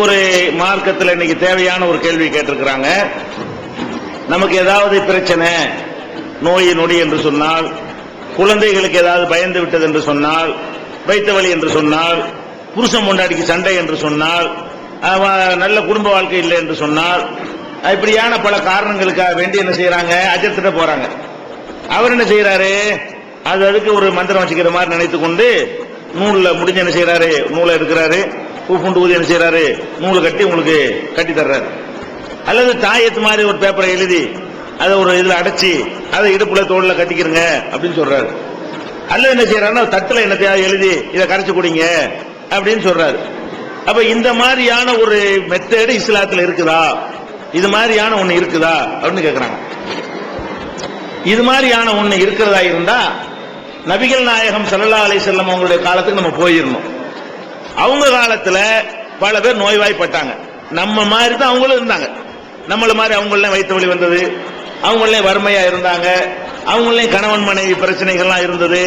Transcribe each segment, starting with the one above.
ஒரு மார்க்கத்தில் இன்னைக்கு தேவையான ஒரு கேள்வி கேட்டிருக்கிறாங்க. நமக்கு ஏதாவது பிரச்சனை, நோய் நொடி என்று சொன்னால், குழந்தைகளுக்கு ஏதாவது பயந்து விட்டது என்று சொன்னால், வைத்த வலி என்று சொன்னால், புருஷன் பொண்டாட்டிக்கு சண்டை என்று சொன்னால், நல்ல குடும்ப வாழ்க்கை இல்லை என்று சொன்னால், இப்படியான பல காரணங்களுக்காக வேண்டி என்ன செய்யறாங்க, அஜத்திட்ட போறாங்க. அவர் என்ன செய்யறாரு, அதுக்கு ஒரு மந்திரம் வச்சுக்கிற மாதிரி நினைத்து கொண்டு நூல்ல முடிஞ்ச என்ன செய்யறாரு, நூலை எடுக்கிறாரு, பூண்டு ஊதி என்ன செய்யறாரு, நூலை கட்டி உங்களுக்கு கட்டி தர்றாரு. அல்லது தாயத்து மாதிரி ஒரு பேப்பரை எழுதி அதை ஒரு இதுல அடைச்சி அதை இடுப்புல தோல்ல கட்டிக்கிறங்க அப்படின்னு சொல்றாரு. அல்லது என்ன செய்யறாருன்னா தட்டுல என்னத்தையாவது எழுதி இதை கரைச்சு குடிங்க அப்படின்னு சொல்றாரு. அப்ப இந்த மாதிரியான ஒரு மெத்தேடு இஸ்லாத்துல இருக்குதா, இது மாதிரியான ஒண்ணு இருக்குதா அப்படின்னு கேட்கிறாங்க. இது மாதிரியான ஒண்ணு இருக்கிறதா இருந்தா நபிகள் நாயகம் ஸல்லல்லாஹு அலைஹி வஸல்லம் அவங்களுடைய காலத்துக்கு நம்ம போயிடணும். அவங்க காலத்துல பல பேர் நோய்வாய்ப்பட்டாங்க. நம்ம மாதிரி தான் அவங்களும் இருந்தாங்க. நம்மள மாதிரி அவங்கள வயிற்று வலி வந்தது, அவங்களே வறுமையா இருந்தாங்க, அவங்களையும் கணவன் மனைவி பிரச்சனைகள்லாம் இருந்தது,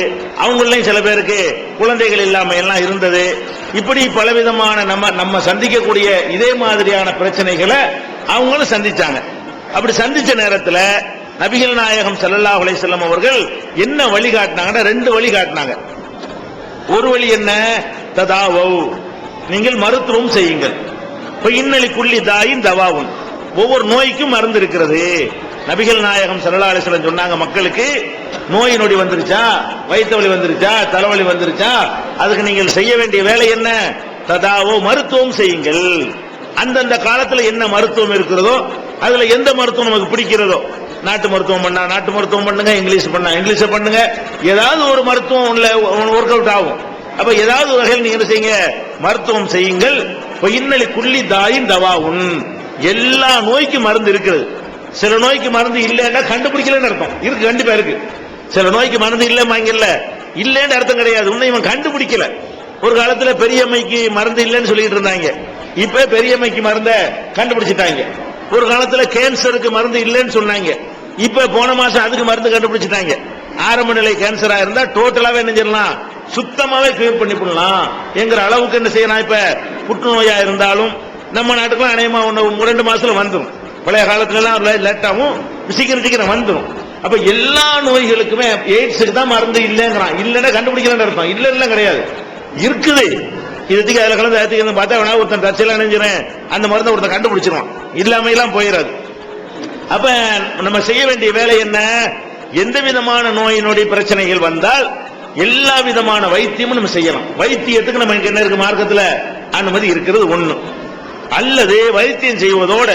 அவங்களையும் சில பேருக்கு குழந்தைகள் இல்லாம எல்லாம் இருந்தது. இப்படி பலவிதமான நம்ம சந்திக்கக்கூடிய இதே மாதிரியான பிரச்சனைகளை அவங்களும் சந்திச்சாங்க. அப்படி சந்திச்ச நேரத்தில் நபிகள் நாயகம் ஸல்லல்லாஹு அலைஹி வஸல்லம் அவர்கள் என்ன வழி காட்டினாங்கன்னா, ரெண்டு வழி காட்டினாங்க. ஒரு வழி என்ன, ததாவவ், நீங்கள் மருத்துவம் செய்யுங்கள். இன்னலி குல்லி தாயின் தவாவும், ஒவ்வொரு நோய்க்கும் மருந்து இருக்கிறது. நபிகள் நாயகம் ஸல்லல்லாஹு அலைஹி வஸல்லம் சொன்னாங்க, மக்களுக்கு நோய் நொடி வந்துருச்சா, வயிற்று வலி வந்துருச்சா, தலைவலி வந்துருச்சா, அதுக்கு நீங்கள் செய்ய வேண்டிய வேலை என்ன, ததாவோ, மருத்துவம் செய்யுங்கள். அந்தந்த காலத்தில் என்ன மருத்துவம் இருக்கிறதோ, அதுல எந்த மருத்துவம் நமக்கு பிடிக்கிறதோ, நாட்டு மருத்துவம் பண்ணா நாட்டு மருத்துவம் பண்ணுங்க, இங்கிலீஷ் பண்ணா இங்கிலீஷ் பண்ணுங்க, ஏதாவது ஒரு மருத்துவம் ஒர்க் அவுட் ஆகும். அப்ப ஏதாவது ஒரு வகையில் நீங்க என்ன செய்யுங்க, மருத்துவம் செய்யுங்கள். இன்னலி குல்லி தாயின் தவாவுன், எல்லா நோய்க்கும் மருந்து இருக்கிறது. சில நோய்க்கு மருந்து இல்லைன்னா கண்டுபிடிக்கலன்னு அர்த்தம், இருக்கு, கண்டிப்பா இருக்கு. சில நோய்க்கு மருந்து இல்லைன்னு அர்த்தம் கிடையாது, உன்னை இவன் கண்டுபிடிக்கல. ஒரு காலத்துல பெரியம்மைக்கு மருந்து இல்லைன்னு சொல்லிட்டு இருந்தாங்க, இப்ப பெரியம்மைக்கு மருந்த கண்டுபிடிச்சிட்டாங்க. ஒரு காலத்துல கேன்சருக்கு மருந்து இல்லைன்னு சொன்னாங்க, இப்ப போன மாசம் அதுக்கு மருந்து கண்டுபிடிச்சிட்டாங்க. ஆரம்ப நிலை கேன்சரா இருந்தா டோட்டலாவே என்ன செய்யலாம், சுத்தமாவே கிளியர் பண்ணி பண்ணலாம் என்கிற அளவுக்கு என்ன செய்யலாம். இப்ப புற்றுநோயா இருந்தாலும் நம்ம நாட்டுக்குலாம் அநேகமா 2 மாசத்துல வந்துடும். பழைய காலத்துல எல்லாம் லேட்டாவும் சீக்கிரம் வந்துடும். அப்ப எல்லா நோய்களுக்குமே எய்ட்ஸுக்கு தான் மருந்து இல்லைங்கிறான். இல்லைன்னா கண்டுபிடிக்கலன்னு அர்த்தம், இல்ல கிடையாது, இருக்குது. இதுக்கு அதுல கலந்து பார்த்தா ஒருத்தன் தச்செல்லாம் நினைஞ்சிறேன், அந்த மருந்தை ஒருத்தன் கண்டுபிடிச்சிருவான், இல்லாம எல்லாம் போயிடாது. அப்ப நம்ம செய்ய வேண்டிய வேலை என்ன, எந்த விதமான நோய் நொடி பிரச்சனைகள் வந்தால் எல்லா விதமான வைத்தியமும் நம்ம செய்யலாம். வைத்தியத்துக்கு நம்ம என்ன இருக்கு, மார்க்கத்தில் அனுமதி இருக்கிறது ஒண்ணு. அல்லது வைத்தியம் செய்வதோட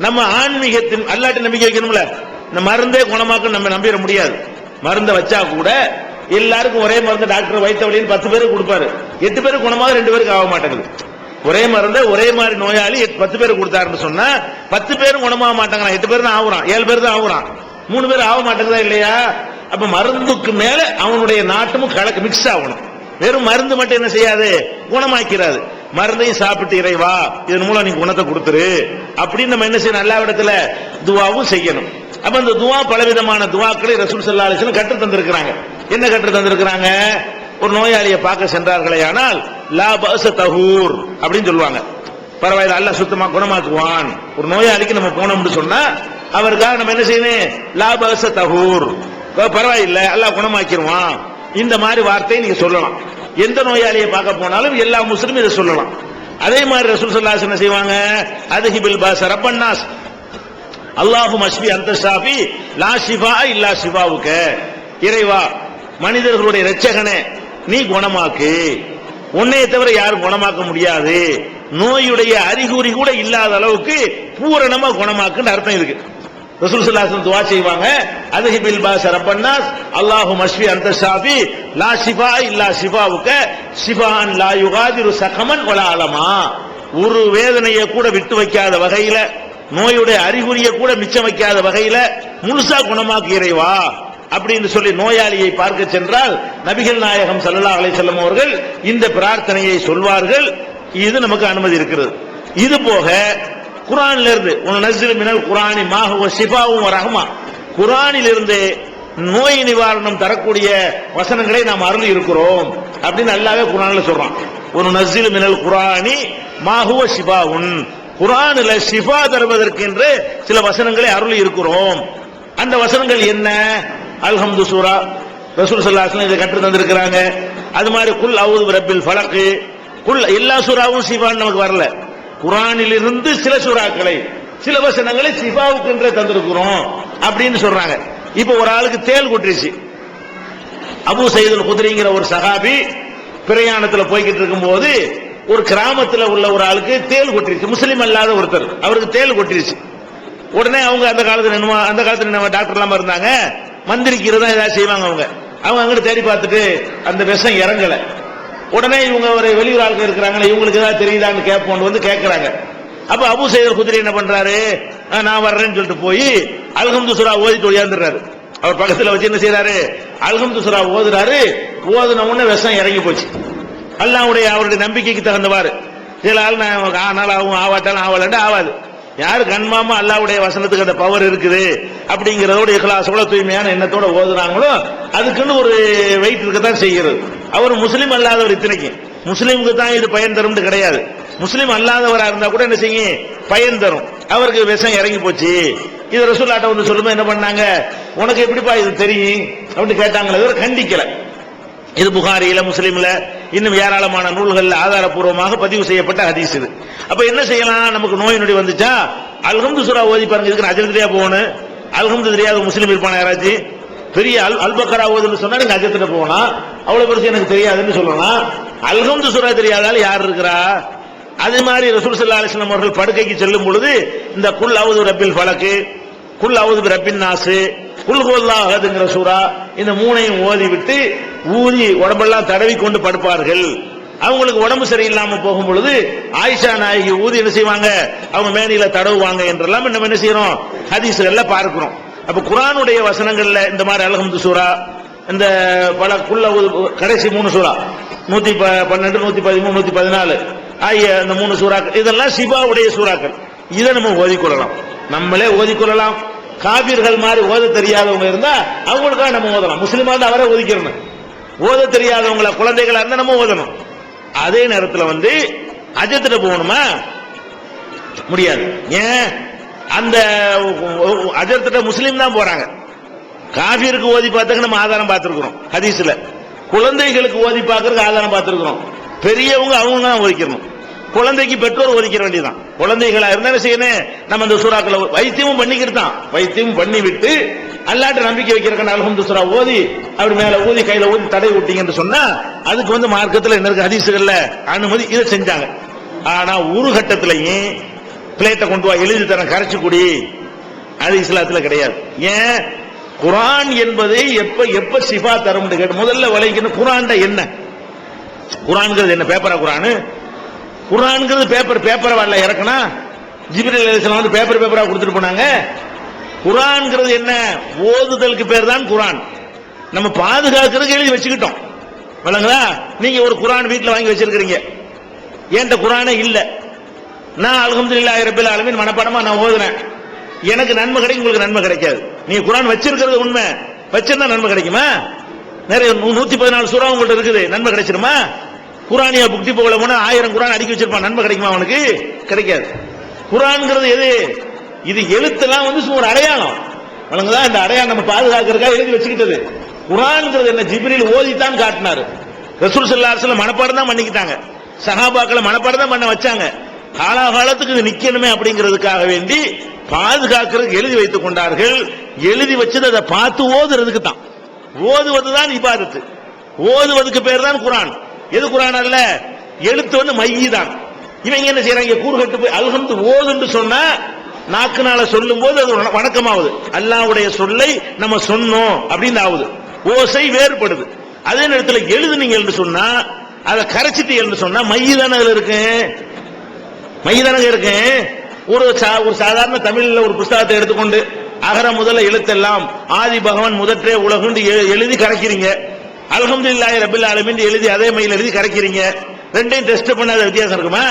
நம்ம ஆன்மீகத்தின் அல்லாட்ட நம்பிக்கை வைக்கணும்ல. இந்த மருந்தே குணமாக்க நம்ம நம்பிட முடியாது. மருந்தை வச்சா கூட எல்லாருக்கும் ஒரே மருந்து டாக்டர் வைத்த வழின்னு 10 பேருக்கு கொடுப்பாரு, 8 பேருக்கு குணமாக 2 பேருக்கு ஆக மாட்டேங்குது. ஒரே மருந்தை ஒரே மாதிரி நோயாளி 10 பேருக்கு கொடுத்தாருன்னு சொன்னா 10 பேரும் குணமாக மாட்டாங்க, 8 பேர் தான் ஆகுறான், 7 பேர் தான் ஆகுறான், 3 பேர் ஆக மாட்டேங்குதா இல்லையா? அப்ப மருந்துக்கு மேல அவனுடைய நாட்டமும் கலக்கு மிக்ஸ் ஆகணும். வெறும் மருந்து மட்டும் என்ன செய்யாது, குணமாக்கிறாது. மருந்தையும் சாப்பிட்டு இறைவா இதன் மூலம் நீ குணத்தை கொடுத்துரு அப்படின்னு நம்ம என்ன செய்யணும், எல்லா இடத்துல துவாவும் செய்யணும். அப்ப அந்த துவா பலவிதமான துவாக்களை ரசூல் ஸல்லல்லாஹு அலைஹி வஸல்லம் கற்று தந்திருக்கிறாங்க. என்ன கற்று தந்திருக்கிறாங்க, ஒரு நோயாளியை பார்க்க சென்றார்களே ஆனால் லா பஅஸ தஹூர் அப்படின்னு சொல்லுவாங்க. பரவாயில்ல, அல்லாஹ் சுத்தமா குணமாக்குவான். ஒரு நோயாளிக்கு நம்ம போனோம்னு சொன்னா அவருக்காக நம்ம என்ன செய்யணும், லா பஅஸ தஹூர், பரவாயில்ல அல்லாஹ் குணமாக்கிடுவான். இந்த மாதிரி வார்த்தையை நீங்க சொல்லலாம். எந்த நோயாளியை பார்க்க போனாலும் எல்லா முஸ்லிமும் இதை சொல்லலாம். அதே மாதிரி ரசூல் ஸல்லல்லாஹு அலைஹி வஸல்லம் செய்வாங்க, அதுஹிபில் பாஸ ரப்பன்னாஸ் அல்லாஹும்ம அஷ்ஃபி அன்த ஷாஃபி லா ஷிஃபா இல்லா ஷிஃபாவுக, இறைவா மனிதர்களுடைய இரட்சகனே நீ குணமாக்கு, உன்னைய தவிர யாரும் குணமாக்க முடியாது, நோயுடைய அறிகுறி கூட இல்லாத அளவுக்கு பூரணமா குணமாக்குன்னு அர்த்தம் இருக்கு. ரசூல் ஸல்லல்லாஹு அலைஹி வஸல்லம் துஆ செய்வாங்க, அதுஹிபில் பாஸ ரப்பன்னாஸ் அல்லாஹும்ம அஷ்ஃபி அன்த ஷாஃபி லா ஷிஃபா இல்லா ஷிஃபாவுக ஷிஃபான் லா யுகாதிரு ஸகமன் வலா அலமா, ஒரு வேதனையை கூட விட்டு வைக்காத வகையில, நோயுடைய அறிகுறியை கூட மிச்சம் வைக்காத வகையில முழுசா குணமாக்கு இறைவா அப்படின்னு சொல்லி நோயாளியை பார்க்க சென்றால் நபிகள் நாயகம் ஸல்லல்லாஹு அலைஹி வஸல்லம் அவர்கள் இந்த பிரார்த்தனையை சொல்வார்கள். இது நமக்கு அனுமதி இருக்கிறது. இது போக குர்ஆன்ல இருந்து நஸ்ஸில் மினல் குர்ஆனி மா ஹுவ ஷிஃபாஉன் வ ரஹ்மா, குர்ஆனில் இருந்து நோய் நிவாரணம் தரக்கூடிய வசனங்களை நாம் அருளி இருக்கிறோம் அப்படின்னு அல்லாஹ்வே குர்ஆன்ல சொல்றான். ஒரு நஸ்ஸில் மினல் குர்ஆனி மாஹுவ ஷிபாவுன், குர்ஆனில் ஷிஃபா தருவதற்கு என்று சில வசனங்களை அருளி இருக்கிறோம். அந்த வசனங்கள் என்ன? அல்ஹம்து சூரா, ரசூல் ஸல்லல்லாஹு அலைஹி வஸல்லம் இதை கற்று தந்திருக்கிறாங்க. அது மாதிரி குல் அஊது பிரப்பில் ஃபலக், குல் எல்லா சூராவும் ஷிஃபான்னு நமக்கு வரல. குர்ஆனிலிருந்து சில சூறாக்களை, சில வசனங்களை ஷிஃபாவுக்கு என்றே தந்திருக்கிறோம் அப்படின்னு சொல்றாங்க. இப்ப ஒரு ஆளுக்கு தேள் கொட்டிருச்சு. அபூ சயீதுல் குத்ரிங்கிற ஒரு சஹாபி பிரயாணத்துல போய்கிட்டு இருக்கும்போது ஒரு கிராமத்துல உள்ள ஒரு ஆளுக்கு தேள் கொட்டிருச்சு. முஸ்லீம் அல்லாத ஒருத்தர், அவருக்கு தேள் கொட்டிருச்சு. உடனே அவங்க அந்த காலத்துல நம்ம டாக்டர் எல்லாம் இருந்தாங்க, மந்திரிக்கிறதா ஏதாவது செய்வாங்க. அவங்க அங்கிட்டு தேடி பார்த்துட்டு அந்த விஷம் இறங்கல. உடனே இவங்க ஒரு வெளியூர் ஆளுங்க இருக்கிறாங்களே, இவங்களுக்கு ஏதாவது தெரியுதான்னு கேட்போம் வந்து கேட்கறாங்க. அப்ப அபூ சயீதுல் குத்ரி என்ன பண்றாரு, நான் வர்றேன்னு சொல்லிட்டு போய் அல்ஹம்து சூரா ஓதிட்டு ஒழியாந்துறாரு. அவர் பக்கத்துல வச்சு என்ன செய்யறாரு, அல்ஹம்து சூரா ஓதுறாரு. ஓதுன உடனே விஷம் இறங்கி போச்சு. அல்லாஹ்வுடைய அவருடைய நம்பிக்கைக்கு தகுந்தவாறு சில ஆள் ஆனால் ஆகும், ஆவாட்டாலும் ஆவலண்டு ஆவாது. யாரு கண்மாமா அல்லாஹ்வுடைய வசனத்துக்கு அந்த பவர் இருக்குது அப்படிங்கறதோட இஹ்லாஸோட தூய்மையான எண்ணத்தோட ஓதுறாங்களோ அதுக்குன்னு ஒரு வெயிட் இருக்கத்தான் செய்கிறது. அவர் முஸ்லீம் அல்லாதவர், இத்தனைக்கு முஸ்லீமுக்கு தான் இது பயன் தரும் கிடையாது. முஸ்லீம் அல்லாதவரா இருந்தா கூட என்ன செய்யும், பயன் தரும். அவருக்கு விஷம் இறங்கி போச்சு. இது ரசூலுல்லாஹ் வந்து சொல்லும்போது என்ன பண்ணாங்க, உனக்கு எப்படிப்பா இது தெரியும் அப்படின்னு கேட்டாங்களே, கண்டிக்கல. இது புகாரியில, முஸ்லீம்ல, இன்னும் ஏராளமான நூல்கள் ஆதாரப்பூர்வமாக பதிவு செய்யப்பட்ட ஹதீஸ் இது. அப்ப என்ன செய்யலாம், நமக்கு நோய் நொடி வந்துச்சா அல்ஹம்து சூரா ஓதி பாருங்க. இதுக்கு அஜரத்திலேயே போகணும். அல்ஹம்து தெரியாத முஸ்லீம் இருப்பான யாராச்சும் பெரிய அல் பக்கரா ஓதுன்னு சொன்னா நீங்க அஜரத்துல போகலாம். அவ்வளவு பெருசு எனக்கு தெரியாதுன்னு சொல்லலாம். அல்ஹம்து சூரா தெரியாதால யார் இருக்கிறா? அதே மாதிரி ரசூல் ஸல்லல்லாஹு அலைஹி வஸல்லம் அவர்கள் படுக்கைக்கு செல்லும் பொழுது இந்த குல் அஊது ரப்பில் ஃபலக், குல் அஊது பிரப்பின் நாஸ், குல் ஹுவல்லாஹு அஹதுங்கிற சூரா, இந்த மூணையும் ஓதி விட்டு ஊதி உடம்பெல்லாம் தடவி கொண்டு படுப்பார்கள். அவங்களுக்கு உடம்பு சரியில்லாம போகும் பொழுது ஆயிஷா நாயகி ஊதி என்ன செய்வாங்க, அவங்க மேனில தடவுவாங்க என்றெல்லாம் நம்ம என்ன செய்யறோம், ஹதீஸ்கள்ல பார்க்கிறோம். அப்ப குர்ஆனுடைய வசனங்கள்ல இந்த மாதிரி அல்ஹம்து சூரா, இந்த பல குல் அஊது கடைசி 3 சூரா 112, 113, 114 ஆகிய இந்த 3 சூறாக்கள், இதெல்லாம் ஷிஃபாவுடைய சூறாக்கள். இதை நம்ம ஓதிக்கொள்ளலாம், நம்மளே ஓதிக்கொள்ளலாம். காபீர்கள் மாதிரி ஓத தெரியாதவங்க இருந்தா அவங்களுக்காக நம்ம ஓதலாம். முஸ்லிமா இருந்தா அவரே ஓதிக்கிறோம். ஓத தெரியாதவங்கள குழந்தைகளா இருந்தா நம்ம ஓதணும். அதே நேரத்தில் வந்து அஜத்துல போகணுமா, முடியாது. ஏன், அந்த அஜத்திட்ட முஸ்லீம் தான் போறாங்க. காபீருக்கு ஓதி பார்த்துக்க நம்ம ஆதாரம் பார்த்திருக்கிறோம் ஹதீஸ்ல. குழந்தைகளுக்கு ஓதி பார்க்கறதுக்கு ஆதாரம் பார்த்திருக்கிறோம். பெரியவங்க அவங்க தான் ஓதிக்கணும். குழந்தைக்கு பெற்றோர் ஒதுக்கிற வேண்டியதான். குழந்தைகளா இருந்தா செய்யணும், நம்ம அந்த சூறாக்களை வைத்தியமும் பண்ணிக்கிட்டான். வைத்தியம் பண்ணி விட்டு அல்லாஹ்ட்ட நம்பிக்கை வைக்கிறதுக்கு அல்ஹம்து சூரா ஓதி அவர் மேல ஊதி கையில ஊதி தடை விட்டீங்கன்னு சொன்னா அதுக்கு வந்து மார்க்கத்தில் என்ன இருக்கு, ஹதீஸ்கள்ல அனுமதி. இதை செஞ்சாங்க. ஆனா ஒரு கட்டத்திலையும் பிளேட்டை கொண்டு வா எழுதி தரேன் கரைச்சு குடி, அது இஸ்லாத்துல கிடையாது. ஏன், குர்ஆன் என்பது எப்ப ஷிஃபா தரும் கேட்டு முதல்ல விளைக்கணும். குர்ஆன் என்ன, குர்ஆன்ங்கிறது என்ன, பேப்பரா குர்ஆன்? குர்ஆன்ங்கிறது பேப்பரை வரல இறக்குனா ஜிப்ரீல் அலைஹிஸ்ஸலாம் வந்து பேப்பரா கொடுத்துட்டு போனாங்க. குர்ஆன்ங்கிறது என்ன, ஓதுதலுக்கு பேர் தான் குர்ஆன். நம்ம பாதுகாக்கிறதுக்கு எழுதி வச்சுக்கிட்டோம். வழங்குதா, நீங்க ஒரு குர்ஆன் வீட்டுல வாங்கி வச்சிருக்கீங்க, என்கிட்ட குர்ஆனே இல்ல, நான் அல்ஹம்துலில்லாஹி ரப்பில் ஆலமீன் மனப்பாடமா நான் ஓதுறேன், எனக்கு நன்மை கிடைக்கும், உங்களுக்கு நன்மை கிடைக்காது. நீங்க குர்ஆன் வச்சிருக்கிறது உண்மை, வச்சிருந்தா நன்மை கிடைக்குமா? நிறைய 114 சூரா உங்கள்ட்ட இருக்குது, நன்மை கிடைச்சிருமா? குர்ஆனியா புக்தி போகல போனா 1000 குர்ஆன் அடிக்க வச்சிருப்பான், நன்மை கிடைக்குமா அவனுக்கு? கிடைக்காது. குர்ஆன்ங்கிறது எது, இது எழுத்தெல்லாம் வந்து ஒரு அடையாளம். வழங்குதா, இந்த அடையாளம் நம்ம பாதுகாக்கிறதுக்காக எழுதி வச்சுக்கிட்டது. குர்ஆன்ங்கிறது என்ன, ஜிப்ரீல் ஓதித்தான் காட்டினாரு. ரசூல் ஸல்லல்லாஹு அலைஹி வஸல்லம் மனப்பாடம் தான் பண்ணிக்கிட்டாங்க. சஹாபாக்களை மனப்பாடம் தான் பண்ண வச்சாங்க. காலாகாலத்துக்கு இது நிக்கணுமே அப்படிங்கிறதுக்காக வேண்டி பாதுகாக்கிறதுக்கு எழுதி வைத்துக் கொண்டார்கள். எழுதி வச்சது அதை பார்த்து ஓதுறதுக்கு தான். ஓதுவதுதான் இபாதத்து. ஓதுவதுக்கு பேர் தான் குர்ஆன். எது குர்ஆன் அல்ல, எழுத்து வந்து மையி தான். இவங்க என்ன செய்யறாங்க, கூறுகட்டு போய் அல்ஹம்து ஓதுன்னு சொன்னா நாக்குனால சொல்லும் போது அது வணக்கமாவது. அல்லாஹ்வுடைய சொல்லை நம்ம சொன்னோம் அப்படின்னு ஆகுது. ஓசை வேறுபடுது. அதே நேரத்தில் எழுதுனீங்க என்று சொன்னா, அதை கரைச்சிட்டு என்று சொன்னா மையி தானே அதுல இருக்கு, மையி தானே இருக்கு. ஒரு சாதாரண தமிழ்ல ஒரு புஸ்தகத்தை எடுத்துக்கொண்டு அகர முதல எழுத்தெல்லாம் ஆதி பகவான் முதற்றே உலகுன்னு எழுதி கரைக்கிறீங்க. அல்ஹம்துலில்லாஹி ரப்பில் ஆலமீன் எழுதி அதே மையில் எழுதி கரைக்கிறீங்க. ரெண்டையும் டெஸ்ட் பண்ணாத வித்தியாசம் இருக்குமா?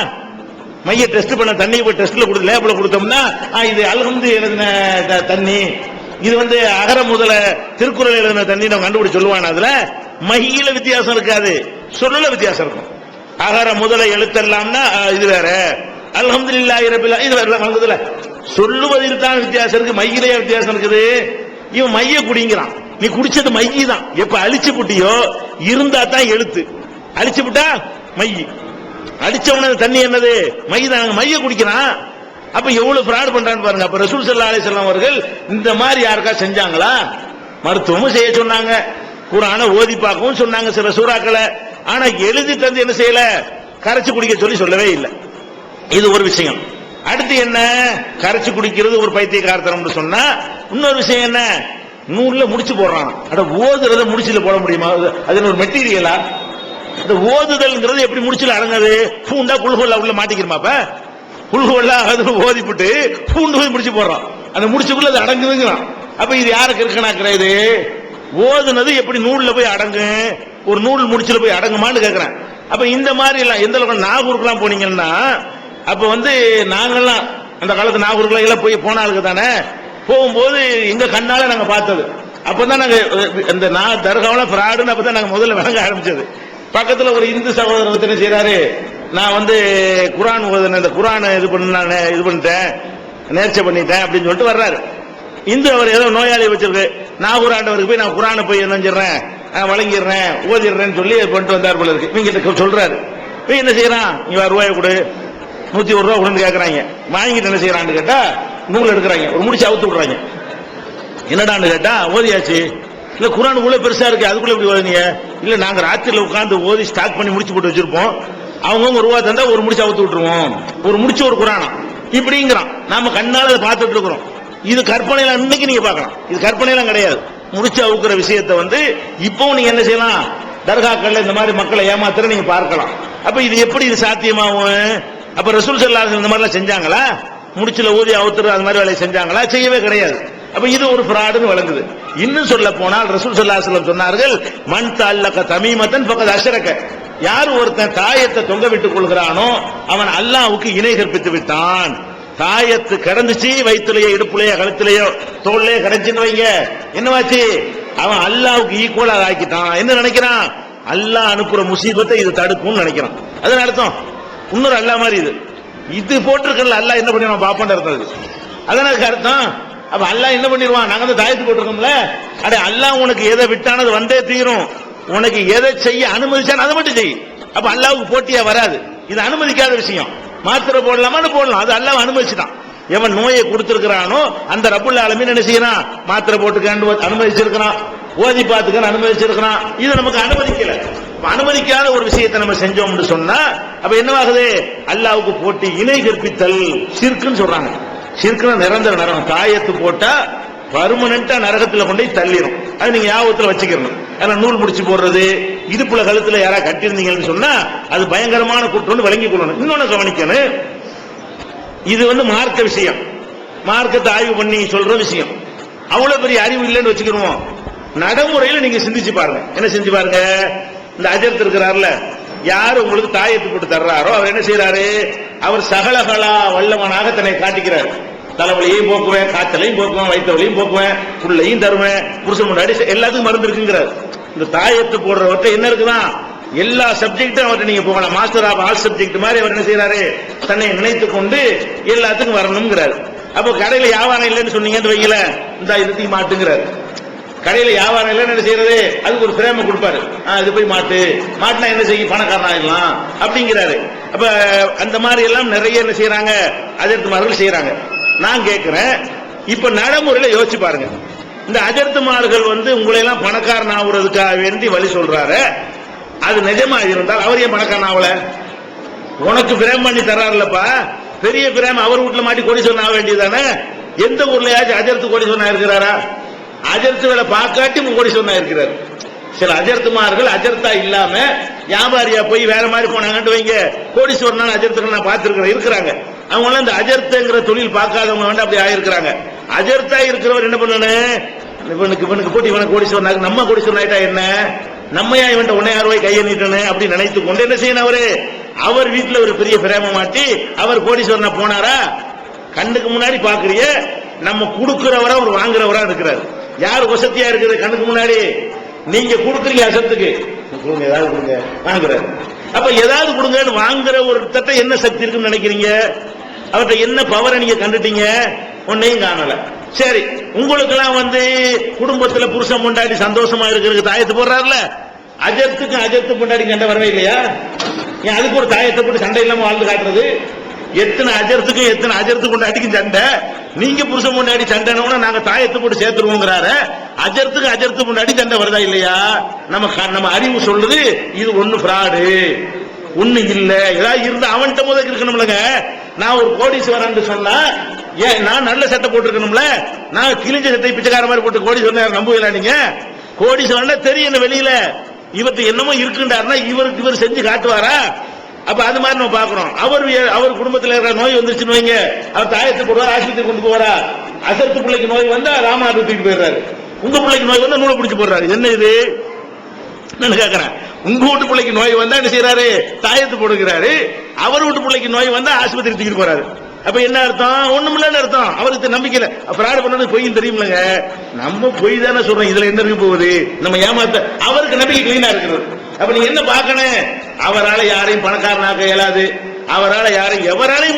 மைய டெஸ்ட் பண்ண தண்ணி போய் டெஸ்ட்ல கொடுத்து லேபில் கொடுத்தோம்னா இது அல்ஹம்து எழுதின தண்ணி, இது வந்து அகர முதல திருக்குறள் எழுதின தண்ணி நம்ம கண்டுபிடிச்சு சொல்லுவாங்க. அதுல மையில வித்தியாசம் இருக்காது, சொல்லல வித்தியாசம் இருக்கும். அகர முதல எழுத்தெல்லாம்னா இது வேற, அல்ஹம்துலில்லாஹி ரப்பில் இது வேற. வந்ததுல சொல்லுவதில் தான் வித்தியாசம் இருக்கு, மையிலே வித்தியாசம் இருக்குது. இவன் மைய குடிங்கிறான், நீ குடிச்சது மைய தான். எப்ப அழிச்சு புட்டியோ இருந்தா தான் எழுத்து, அழிச்சு புட்டா மை, அடிச்சவன தண்ணி என்னது மை தான், மைய குடிக்கிறான். அப்ப எவ்வளவு ஃப்ராட் பண்றான்னு பாருங்க. அப்ப ரசூல் ஸல்லல்லாஹு அலைஹி வஸல்லம் அவர்கள் இந்த மாதிரி யாருக்கா செஞ்சாங்களா? மருத்துவமும் செய்ய சொன்னாங்க, குர்ஆனை ஓதி பார்க்கவும் சொன்னாங்க சில சூறாக்களை. ஆனா எழுதி தந்து என்ன செய்யல, கரைச்சு குடிக்க சொல்லவே இல்லை. இது ஒரு விஷயம். அடுத்து என்ன, கரைச்சு குடிக்கிறது ஒரு பைத்தியக்காரத்தனம்னு சொன்னா, இன்னொரு விஷயம் என்ன, நூல்ல முடிச்சு போடுறான். அட ஓதுறத முடிச்சுல போட முடியுமா? அது ஒரு மெட்டீரியலா? அந்த ஓதுதல்ங்கிறது எப்படி முடிச்சுல அடங்காது? பூண்டா குல்ஹுவல்லா உள்ள மாட்டிக்கிறமாப்ப, குல்ஹுவல்லா அது ஓதிப்புட்டு பூண்டு போய் முடிச்சு போடுறான், அந்த முடிச்சுக்குள்ள அது அடங்குதுங்கிறான். அப்ப இது யாருக்கு இருக்கணாக்குற? இது ஓதுனது எப்படி நூல்ல போய் அடங்கு? ஒரு நூல் முடிச்சுல போய் அடங்குமான்னு கேட்கிறேன். அப்ப இந்த மாதிரி எல்லாம் எந்த அளவுக்கு நாகூருக்குலாம் போனீங்கன்னா, அப்ப நாங்கெல்லாம் அந்த காலத்து நாகூருக்குலாம் எல்லாம் போய் போன ஆளுக்கு தானே, போகும்போது எங்க கண்ணால நாங்க பார்த்தது. அப்பதான் நாங்க இந்த தர்காவில ஃப்ராடுன்னு அப்பதான் நாங்க முதல்ல விளங்க ஆரம்பிச்சது. பக்கத்துல ஒரு இந்து சகோதரர் என்ன செய்யறாரு, நான் குர்ஆன் ஓதுனேன், இந்த குர்ஆன் இது பண்ணிட்டேன், நேர்ச்சை பண்ணிட்டேன் அப்படின்னு சொல்லிட்டு வர்றாரு. இந்து அவர் ஏதோ நோயாளி வச்சிருக்கு, நாகூர் ஆண்டவருக்கு போய் நான் குர்ஆனை போய் என்ன செஞ்சிடறேன், வழங்கிடுறேன், ஓதிடுறேன்னு சொல்லி பண்ணிட்டு வந்தார் போல இருக்கு. இவங்க சொல்றாரு, போய் என்ன செய்யறான், இங்க ரூபாய் கொடு, 101 ரூபா கொடுன்னு கேட்கறாங்க. வாங்கிட்டு என்ன செய்யறான்னு கேட்டா நூல் எடுக்கிறாங்க, ஒரு முடிச்சு அவுத்து விடுறாங்க. என்னடான்னு கேட்டா ஓதியாச்சு. இல்ல குர்ஆன் உள்ள பெருசா இருக்கு, அதுக்குள்ள எப்படி ஓதுனீங்க? இல்ல நாங்க ராத்திரில உட்கார்ந்து ஓதி ஸ்டாக் பண்ணி முடிச்சு போட்டு வச்சிருப்போம், அவங்க ரூபா தந்தா ஒரு முடிச்சு அவுத்து விட்டுருவோம், ஒரு முடிச்சு ஒரு குர்ஆன் இப்படிங்கிறான். நாம கண்ணால அதை பார்த்துட்டு இருக்கிறோம். இது கற்பனையில இன்னைக்கு நீங்க பார்க்கலாம், இது கற்பனையெல்லாம் கிடையாது. முடிச்சு அவுக்குற விஷயத்தை இப்பவும் நீங்க என்ன செய்யலாம், தர்காக்கள்ல இந்த மாதிரி மக்களை ஏமாத்துற நீங்க பார்க்கலாம். அப்ப இது எப்படி இது சாத்தியமாகும்? அப்ப ரசூல் ஸல்லல்லாஹு அலைஹி வஸல்லம் இந்த மாதிரி எல்லாம் செஞ்சாங்களா? முடிச்சுல ஊதி அவுத்துற அது மாதிரி வேலையை செஞ்சாங்களா? செய்யவே கிடையாது. அப்ப இது ஒரு ஃப்ராடுன்னு வழங்குது. இன்னும் சொல்ல போனால் ரசூல் ஸல்லல்லாஹு அலைஹி வஸல்லம் சொன்னார்கள், மன் தஅல்லக தமீமத்தன் ஃபகத் அஷ்ரக, யார் ஒருத்தன் தாயத்தை தொங்க விட்டுக் கொள்கிறானோ அவன் அல்லாஹ்வுக்கு இணை கற்பித்து விட்டான். தாயத்து கடந்துச்சு வயிற்றுலயோ இடுப்புலையோ கழுத்துலையோ தோல்லையோ கிடைச்சுன்னு வைங்க, என்னவாச்சு, அவன் அல்லாஹ்வுக்கு ஈக்குவலா ஆக்கிட்டான். என்ன நினைக்கிறான், அல்லாஹ் அனுப்புற முசீபத்தை இது தடுக்கும்னு நினைக்கிறான். அதன் அர்த்தம் இன்னொரு அல்லாஹ் மாதிரி இது போட்டிருக்கல, அல்லாஹ் என்ன பண்ணிடுவான் பாப்பான்னு அர்த்தம். அதனால அர்த்தம் அப்ப அல்லாஹ் என்ன பண்ணிடுவான், நாங்க தாயத்து போட்டிருக்கோம்ல, அட அல்லாஹ் உனக்கு எதை விட்டானது வந்தே தீரும், உனக்கு எதை செய்ய அனுமதிச்சான் அதை மட்டும் செய். அப்ப அல்லாஹ்வுக்கு போட்டியா வராது, இது அனுமதிக்காத விஷயம். மாத்திரை போடலாமான்னு போடலாம், அது அல்லாஹ் அனுமதிச்சுட்டான். எவன் நோயை கொடுத்திருக்கிறானோ அந்த ரப்புல் ஆலமீன் என்ன செய்யறான், மாத்திரை போட்டுக்க அனுமதிச்சிருக்கிறான், ஓதி பார்த்துக்க அனுமதிச்சிருக்கிறான். இது நமக்கு அனுமதிக்கல. அனுமதிக்காத ஒரு விஷயத்தை நம்ம செஞ்சோம்னு சொன்னா அப்ப என்னவாகுது, அல்லாஹ்வுக்கு போட்டி இணை கற்பித்தல் ஷிர்க்குன்னு சொல்றாங்க. ஷிர்க்குன்னா நிரந்தர நரகம், தாயத்து போட்டா பர்மனண்டா நரகத்துல கொண்டு தள்ளிடும். அது நீங்க ஞாபகத்துல வச்சுக்கணும். ஏன்னா நூல் முடிச்சு போடுறது, இடுப்புல கழுத்துல யாரா கட்டிருந்தீங்கன்னு சொன்னா அது பயங்கரமான குற்றம் விளங்கிக் கொள்ளணும். இன்னொன்னு கவனிக்கணும், இது மார்க்க விஷயம், மார்க்கத்தை ஆய்வு பண்ணி சொல்ற விஷயம். அவ்வளவு பெரிய அறிவு இல்லைன்னு வச்சுக்கிறோம். நடைமுறையில நீங்க சிந்திச்சு பாருங்க. என்ன செஞ்சு பாருங்க, இந்த அஜர்த் இருக்கிறார்ல, யாரு உங்களுக்கு தாயத்து போட்டு தர்றாரோ அவர் என்ன செய்யறாரு, அவர் சகலகலா வல்லவனாக தன்னை காட்டிக்கிறார். தலைவலியையும் போக்குவேன், காய்ச்சலையும் போக்குவேன், வயிற்றுவலியும் போக்குவேன், புள்ளையும் தருவேன், புருஷன் முன்னாடி எல்லாத்துக்கும் மருந்து இருக்குங்கிறார். இந்த தாயத்து போடுறவர்கிட்ட என்ன இருக்குதான், எல்லா சப்ஜெக்டும் அவர்கிட்ட நீங்க போகலாம். மாஸ்டர் ஆஃப் ஆல் சப்ஜெக்ட் மாதிரி அவர் என்ன செய்யறாரு, தன்னை நினைத்துக் கொண்டு எல்லாத்துக்கும் வரணுங்கிறார். அப்போ கடையில வியாபாரம் இல்லைன்னு சொன்னீங்கன்னு வைக்கல, இந்த இதுக்கு மாட்டுங்கிறார். கடையில வியாபாரம் இல்லைன்னு என்ன செய்யறது, அதுக்கு ஒரு பிரேம கொடுப்பாரு, இது போய் மாட்டினா என்ன செய்யும், பணக்காரன் ஆயிடலாம் அப்படிங்கிறாரு. அப்ப அந்த மாதிரி எல்லாம் நிறைய என்ன செய்யறாங்க, அஜர்த்துமார்கள் செய்யறாங்க. நான் கேட்கிறேன், இப்ப நடைமுறையில யோசிச்சு பாருங்க, இந்த அஜர்த்துமார்கள் உங்களை எல்லாம் பணக்காரன் ஆகுறதுக்காக வேண்டி வழி சொல்றாரு. அது நிஜமா இருந்தால் அவர் ஏன் பணக்காரன் ஆகல? உனக்கு பிரேம் பண்ணி தர்றாருலப்பா, பெரிய பிரேம் அவர் வீட்டுல மாட்டி கோடீஸ்வரன் ஆக வேண்டியதானே. எந்த ஊர்லயாச்சும் அஜர்த்து கோடீஸ்வரன் இருக்கிறாரா? அஜர்த்துகளை பார்க்காட்டி கோடீஸ்வரன் இருக்கிறார். சில அஜர்த்துமார்கள் அஜர்த்தா இல்லாம வியாபாரியா போய் வேற மாதிரி போனாங்கன்னு வைங்க, கோடீஸ்வரன் அஜர்த்துகள் நான் பார்த்திருக்கிறேன் இருக்கிறாங்க. அவங்க எல்லாம் இந்த அஜர்த்துங்கிற தொழில் பார்க்காதவங்க அப்படி ஆயிருக்கிறாங்க. அஜர்த்தா இருக்கிறவர் என்ன பண்ணணும், இவனுக்கு போட்டு இவனை கோடீஸ்வரன், நம்ம கோடீஸ்வரன் ஆயிட்டா என்ன, நம்மையா இவன் 1000 ரூபாய் கையை நீட்டணும் அப்படி நினைத்து கொண்டு என்ன செய்யணும், அவர் வீட்டுல ஒரு பெரிய பிரேம மாட்டி அவர் கோடீஸ்வரனா போனாரா? கண்ணுக்கு முன்னாடி பாக்குறிய, நம்ம கொடுக்கிறவரா ஒரு வாங்குறவரா இருக்கிறார். யார் வசதியா இருக்குது கண்ணுக்கு முன்னாடி? நீங்க கொடுக்குறீங்க அசத்துக்கு, கொடுங்க ஏதாவது கொடுங்க வாங்குறாரு. அப்ப ஏதாவது கொடுங்கன்னு வாங்குற ஒரு தட்ட என்ன சக்தி இருக்குன்னு நினைக்கிறீங்க? அவர்கிட்ட என்ன பவரை நீங்க கண்டுட்டீங்க? ஒன்னையும் காணல. சரி, உங்களுக்கு எல்லாம் குடும்பத்துல புருஷன் பொண்டாட்டி சந்தோஷமா இருக்கிறதுக்கு தாயத்து போடுறாருல, அஜர்த்து பொண்டாட்டி சண்டை வரவே இல்லையா? ஏன் அதுக்கு ஒரு தாயத்தை போட்டு சண்டை இல்லாம வாழ்ந்து காட்டுறது? எத்தனை அஜர்த்து பொண்டாட்டிக்கும் சண்டை. நீங்க புருஷன் பொண்டாட்டி சண்டைனா நாங்க தாயத்தை போட்டு சேர்த்துருவோங்கிறாரு. அஜர்த்து பொண்டாட்டி சண்டை வருதா இல்லையா? நம்ம அறிவு சொல்லுது இது ஒண்ணு பிராடு, ஒண்ணு இல்ல. ஏதாவது இருந்தா அவன்கிட்ட முதல் இருக்கணும்லங்க. நான் ஒரு கோடீஸ்வரன் சொன்னா ஏன் நான் நல்ல சட்டை போட்டுருக்கணும்ல? நான் கிழிஞ்ச சட்டை பிச்சைக்கார மாதிரி போட்டு கோடீஸ்வரன் நம்புவீங்களா நீங்க? கோடீஸ்வரன் தெரியும் வெளியில இவருக்கு என்னமோ இருக்குன்றாருன்னா இவர் செஞ்சு காட்டுவாரா? அப்ப அது மாதிரி நம்ம பாக்குறோம். அவர் குடும்பத்தில் இருக்கிற நோய் வந்துருச்சுன்னு வைங்க, அவர் தாயத்தை போடுவார், ஆஸ்பத்திரி கொண்டு போவாரா? அசர்த்து பிள்ளைக்கு நோய் வந்தா ராமநாடு தூக்கிட்டு போயிடுறாரு. உங்க பிள்ளைக்கு நோய் வந்தா நூலை பிடிச்சு போடுறாரு. என்ன இது நான் கேட்கிறேன். உங்க வீட்டு பிள்ளைக்கு நோய் வந்தா என்ன செய்யறாரு? தாயத்து போடுகிறாரு. அவர் வீட்டு பிள்ளைக்கு நோய் வந்தா ஆஸ்பத்திரி தூக்கிட்டு போறாரு. அப்ப என்ன அர்த்தம்? ஒண்ணுமில்லன்னு அர்த்தம். அவருக்கு நம்பிக்கை பிராடு பண்ணது பொய்ன்னு தெரியுமில்லங்க. நம்ம பொய் தானே சொல்றோம். இதுல என்ன இருக்கு போகுது? நம்ம ஏமாத்த அவருக்கு நம்பிக்கை கிளீனா இருக்கிறது. அப்ப நீங்க என்ன பார்க்கணும்? அவரால் யாரையும் பணக்காரனாக்க இயலாது. அவரால் யாரையும் எவராலையும்